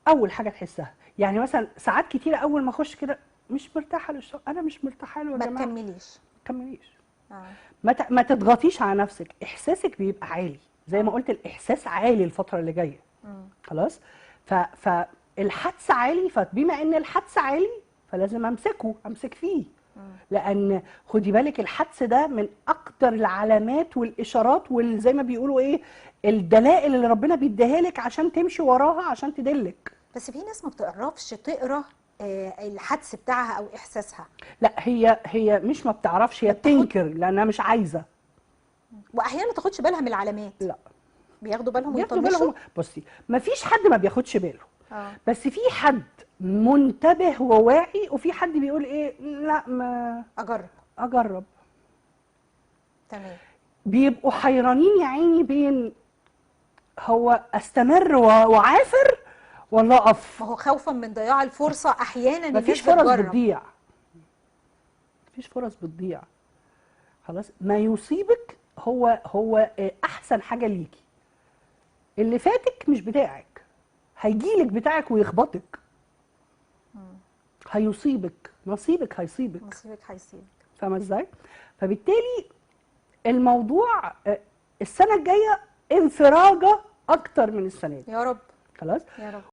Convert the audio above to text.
اول حاجه تحسها. يعني مثلا ساعات كتيره اول ما اخش كده مش مرتاحه للشغل، انا مش مرتاحه له يا ما جماعه. تكمليش. ما تكمليش. اه. ما تضغطيش على نفسك، احساسك بيبقى عالي زي ما اه. قلت، الاحساس عالي الفتره اللي جايه. مم. خلاص. فالحدس عالي، فبما ان الحدس عالي فلازم امسك فيه. مم. لان خدي بالك الحدس ده من اكتر العلامات والاشارات زي ما بيقولوا ايه، الدلائل اللي ربنا بيديها لك عشان تمشي وراها عشان تدلك. بس في ناس ما بتعرفش تقرا الحدس بتاعها او احساسها. لا، هي مش ما بتعرفش، ما هي بتاخد. بتنكر لانها مش عايزه. واحيانا ما تاخدش بالها من العلامات. لا، بياخدوا بالهم بياخدوا ويطنشوا. بالهم. بصي، ما فيش حد ما بياخدش باله، اه. بس في حد منتبه وواعي، وفي حد بيقول ايه، لا ما اجرب. اجرب. تمام. بيبقوا حيرانين يا عيني بين هو استمر وعافر ولا اقف. ما هو خوفا من ضياع الفرصه احيانا مفيش الناس فرص بتجرب. بتضيع. مفيش فرص بتضيع. خلاص، ما يصيبك هو احسن حاجه ليكي. اللي فاتك مش بتاعك، هيجيلك بتاعك ويخبطك. مم. هيصيبك نصيبك، هيصيبك. نصيبك هيسيبك. فاهمه ازاي؟ فبالتالي الموضوع السنه الجايه انفراجه اكتر من السنه دي. يا رب. خلاص. يا رب.